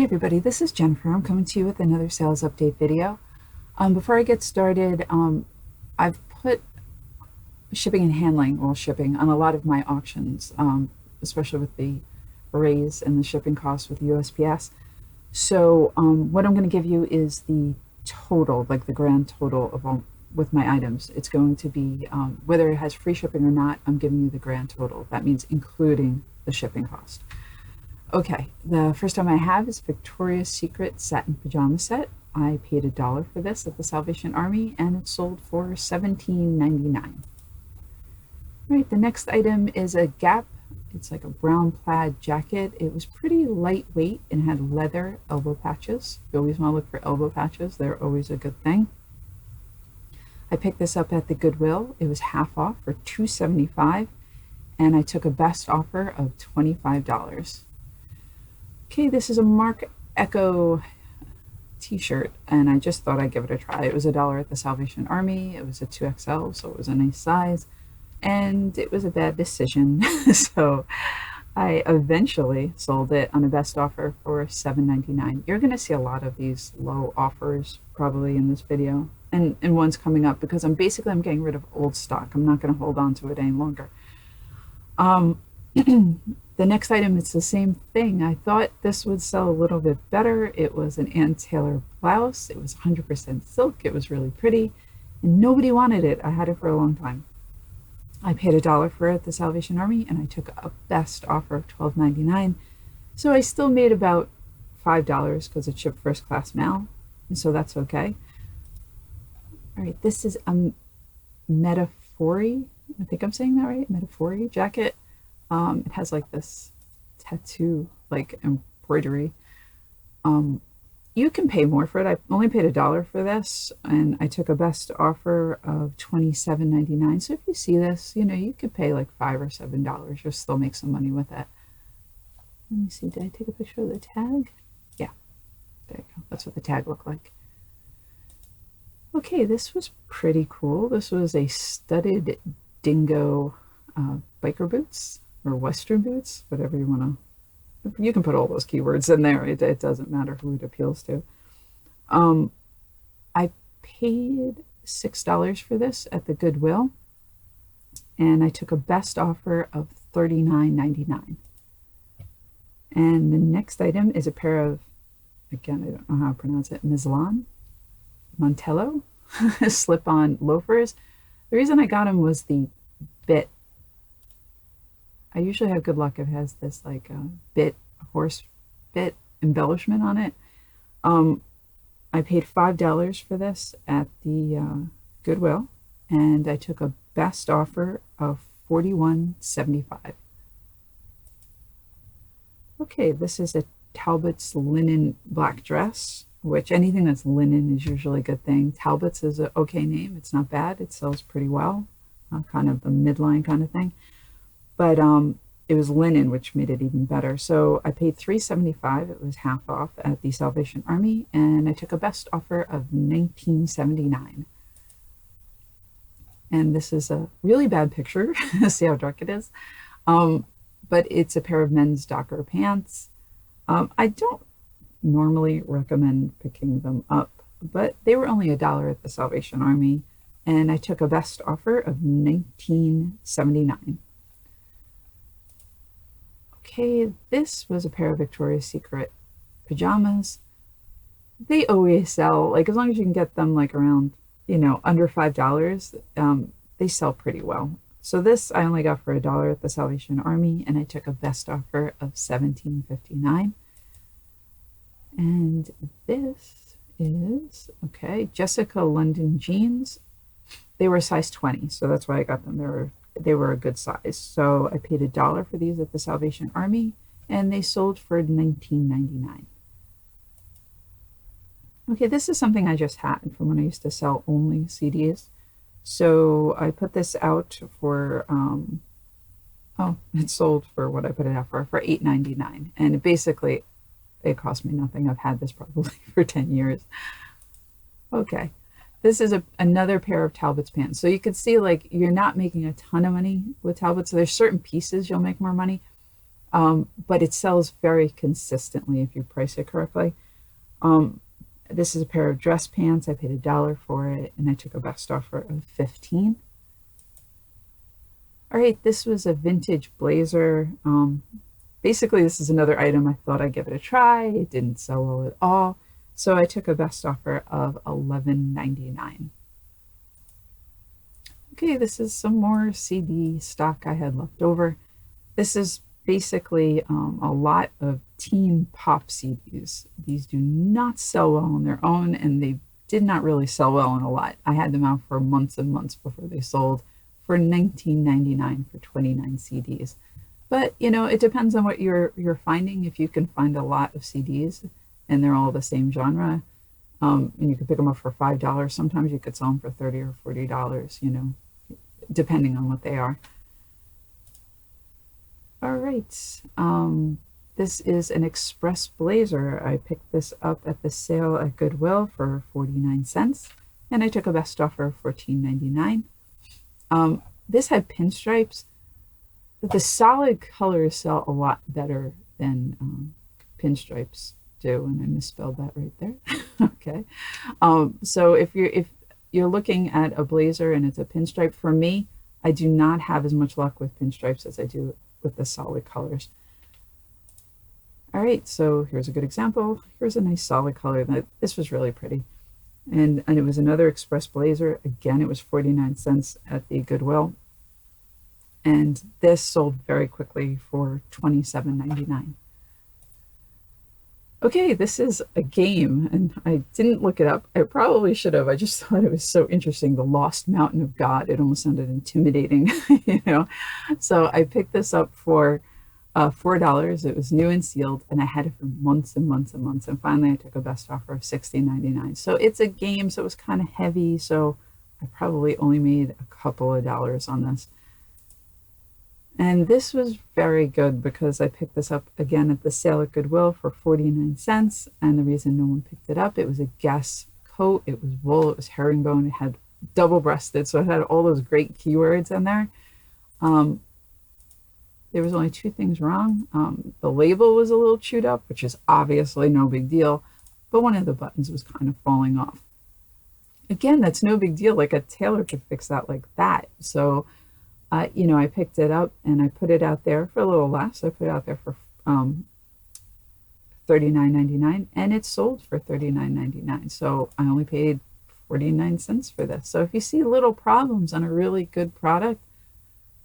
Hey everybody, this is Jennifer. I'm coming to you with another sales update video. Before I get started, I've put shipping and handling, well, shipping on a lot of my auctions, especially with the raise and the shipping costs with USPS. So what I'm going to give you is the total, like the grand total of all with my items. It's going to be, whether it has free shipping or not, I'm giving you the grand total. That means including the shipping cost. Okay, the first item I have is Victoria's Secret satin pajama set. I paid $1 for this at the Salvation Army, and it sold for $17.99. All right, the next item is a Gap. It's like a brown plaid jacket. It was pretty lightweight and had leather elbow patches. You always want to look for elbow patches. They're always a good thing. I picked this up at the Goodwill. It was half off for $2.75, and I took a best offer of $25. Okay, this is a Mark Echo t-shirt, and I just thought I'd give it a try. It was $1 at the Salvation Army. It was a 2XL, so it was a nice size, and it was a bad decision. So I eventually sold it on a best offer for $7.99. You're going to see a lot of these low offers probably in this video, and one's coming up because I'm getting rid of old stock. I'm not going to hold on to it any longer. The next item, it's the same thing. I thought this would sell a little bit better. It was an Ann Taylor blouse. It was 100% silk. It was really pretty, and nobody wanted it. I had it for a long time. I paid $1 for it at the Salvation Army, and I took a best offer of $12.99. So I still made about $5 because it shipped first class mail, and so that's okay. All right, this is a Metaphori. I think I'm saying that right. Metaphori jacket. It has like this tattoo, like embroidery. You can pay more for it. I only paid $1 for this, and I took a best offer of $27.99. So if you see this, you know, you could pay like $5 or $7. You'll still make some money with it. Let me see, did I take a picture of the tag? Yeah, there you go. That's what the tag looked like. Okay, this was pretty cool. This was a studded dingo biker boots, or Western boots, whatever you want to. You can put all those keywords in there. It doesn't matter who it appeals to. I paid $6 for this at the Goodwill, and I took a best offer of $39.99. And the next item is a pair of, again, I don't know how to pronounce it, Mizlan Montello slip-on loafers. The reason I got them was the bit. I usually have good luck if it has this like horse bit embellishment on it. I paid $5 for this at the Goodwill, and I took a best offer of $41.75. Okay, this is a Talbot's linen black dress, which anything that's linen is usually a good thing. Talbot's is an okay name. It's not bad. It sells pretty well, kind of the midline kind of thing. But it was linen, which made it even better. So I paid $3.75. It was half off at the Salvation Army, and I took a best offer of $19.79. And this is a really bad picture. See how dark it is? But it's a pair of men's Docker pants. I don't normally recommend picking them up, but they were only $1 at the Salvation Army, and I took a best offer of $19.79. Okay, this was a pair of Victoria's Secret pajamas. They always sell, like, as long as you can get them like around, you know, under $5, they sell pretty well. So this I only got for $1 at the Salvation Army, and I took a best offer of $17.59. And this is, okay, Jessica London jeans. They were size 20, so that's why I got them. They were a good size. So I paid $1 for these at the Salvation Army, and they sold for $19.99. Okay, this is something I just had from when I used to sell only CDs. So I put this out for, oh, it sold for what I put it out for $8.99. And basically, it cost me nothing. I've had this probably for 10 years. Okay. This is another pair of Talbot's pants. So you can see, like, you're not making a ton of money with Talbot. So there's certain pieces you'll make more money. but it sells very consistently if you price it correctly. This is a pair of dress pants. I paid $1 for it, and I took a best offer of 15. All right, this was a vintage blazer. Basically, this is another item I thought I'd give it a try. It didn't sell well at all, so I took a best offer of $11.99. Okay, this is some more CD stock I had left over. This is basically a lot of teen pop CDs. These do not sell well on their own, and they did not really sell well in a lot. I had them out for months and months before they sold for $19.99 for 29 CDs. But, you know, it depends on what you're finding. If you can find a lot of CDs and they're all the same genre, and you could pick them up for $5, sometimes you could sell them for $30 or $40, you know, depending on what they are. All right, this is an express blazer. I picked this up at the sale at Goodwill for 49 cents, and I took a best offer of $14.99. This had pinstripes. The solid colors sell a lot better than pinstripes do, and I misspelled that right there. Okay, so if you're looking at a blazer and it's a pinstripe, for me, I do not have as much luck with pinstripes as I do with the solid colors. All right, so here's a good example. Here's a nice solid color. This was really pretty. And it was another express blazer. Again, it was 49 cents at the Goodwill. And this sold very quickly for $27.99. Okay, this is a game, and I didn't look it up. I probably should have. I just thought it was so interesting. The Lost Mountain of God. It almost sounded intimidating, you know. So I picked this up for $4. It was new and sealed, and I had it for months and months and months. And finally, I took a best offer of $16.99. So it's a game, so it was kind of heavy. So I probably only made a couple of dollars on this. And this was very good because I picked this up again at the sale at Goodwill for 49 cents. And the reason no one picked it up, it was a Guess coat. It was wool. It was herringbone. It had double-breasted. So it had all those great keywords in there. There was only two things wrong. The label was a little chewed up, which is obviously no big deal. But one of the buttons was kind of falling off. Again, that's no big deal. Like a tailor could fix that like that. So you know, I picked it up and I put it out there for a little less. I put it out there for $39.99, and it sold for $39.99. So I only paid 49 cents for this. So if you see little problems on a really good product,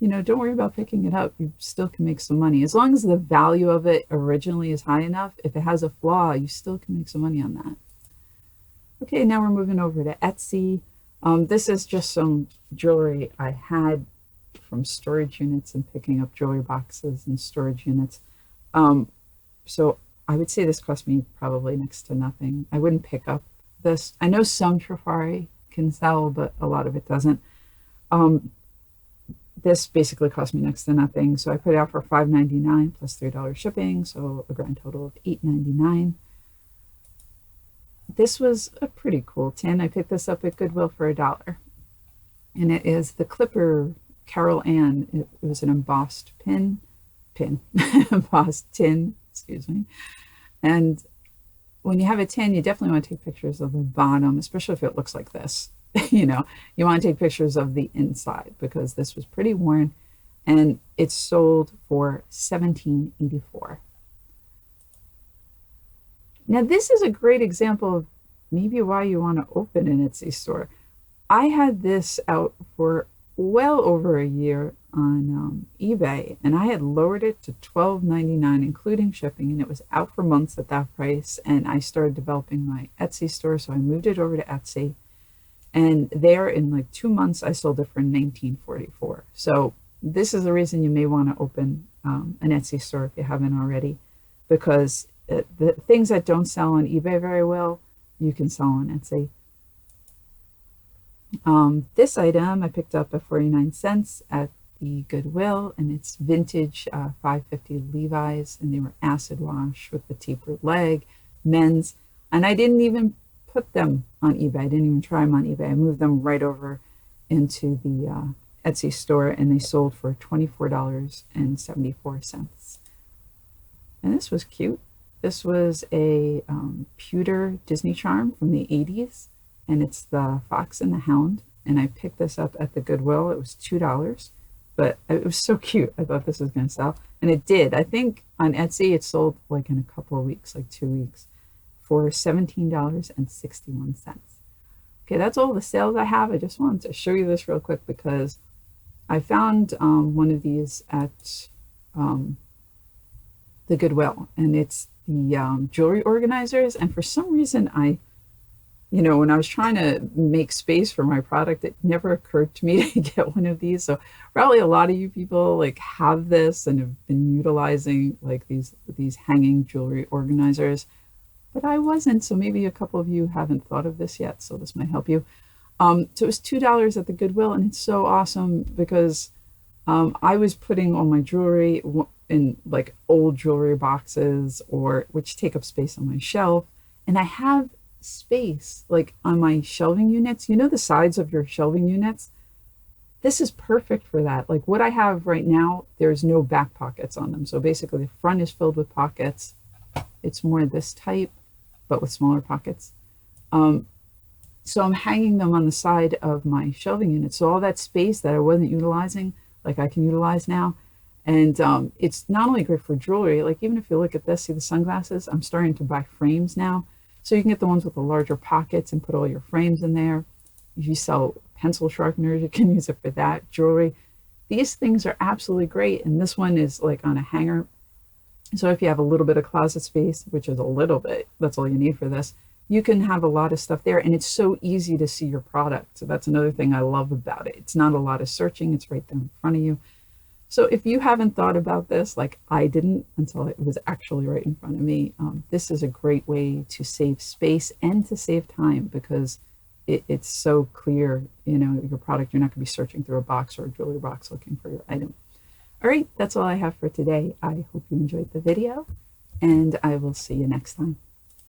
you know, don't worry about picking it up. You still can make some money. As long as the value of it originally is high enough, if it has a flaw, you still can make some money on that. Okay, now we're moving over to Etsy. This is just some jewelry I had from storage units and picking up jewelry boxes and storage units. So I would say this cost me probably next to nothing. I wouldn't pick up this. I know some Trifari can sell, but a lot of it doesn't. This basically cost me next to nothing. So I put it out for $5.99 plus $3 shipping, so a grand total of $8.99. This was a pretty cool tin. I picked this up at Goodwill for $1. And it is the Clipper Carol Ann. It was an embossed embossed tin, excuse me. And when you have a tin, you definitely want to take pictures of the bottom, especially if it looks like this. You know, you want to take pictures of the inside because this was pretty worn, and it sold for $17.84. Now, this is a great example of maybe why you want to open an Etsy store. I had this out for well over a year on eBay, and I had lowered it to $12.99 including shipping, and it was out for months at that price. And I started developing my Etsy store, so I moved it over to Etsy, and there in like 2 months I sold it for $19.44. So this is the reason you may want to open an Etsy store if you haven't already, because the things that don't sell on eBay very well, you can sell on Etsy. This item I picked up at 49 cents at the Goodwill, and it's vintage 550 Levi's, and they were acid wash with the tapered leg, men's, and I didn't even put them on eBay. I didn't even try them on eBay. I moved them right over into the Etsy store, and they sold for $24.74. And this was cute. This was a pewter Disney charm from the 80s, and it's the Fox and the Hound. And I picked this up at the Goodwill. It was $2, but it was so cute. I thought this was going to sell, and it did. I think on Etsy it sold like in a couple of weeks, like 2 weeks, for $17.61. Okay, that's all the sales I have. I just wanted to show you this real quick because I found one of these at the Goodwill, and it's the jewelry organizers. And for some reason, when I was trying to make space for my product, it never occurred to me to get one of these. So probably a lot of you people like have this and have been utilizing like these hanging jewelry organizers, but I wasn't. So maybe a couple of you haven't thought of this yet. So this might help you. So it was $2 at the Goodwill, and it's so awesome because I was putting all my jewelry in like old jewelry boxes, which take up space on my shelf, and I have space like on my shelving units. You know, the sides of your shelving units, this is perfect for that. Like what I have right now, there's no back pockets on them, so basically the front is filled with pockets. It's more this type but with smaller pockets. So I'm hanging them on the side of my shelving unit, so all that space that I wasn't utilizing, like I can utilize now. And it's not only great for jewelry, like even if you look at this, see the sunglasses, I'm starting to buy frames now. So you can get the ones with the larger pockets and put all your frames in there. If you sell pencil sharpeners, you can use it for that. Jewelry. These things are absolutely great. And this one is like on a hanger. So if you have a little bit of closet space, which is a little bit, that's all you need for this, you can have a lot of stuff there. And it's so easy to see your product. So that's another thing I love about it. It's not a lot of searching. It's right there in front of you. So if you haven't thought about this, like I didn't until it was actually right in front of me, this is a great way to save space and to save time because it's so clear, your product. You're not going to be searching through a box or a jewelry box looking for your item. All right, that's all I have for today. I hope you enjoyed the video, and I will see you next time.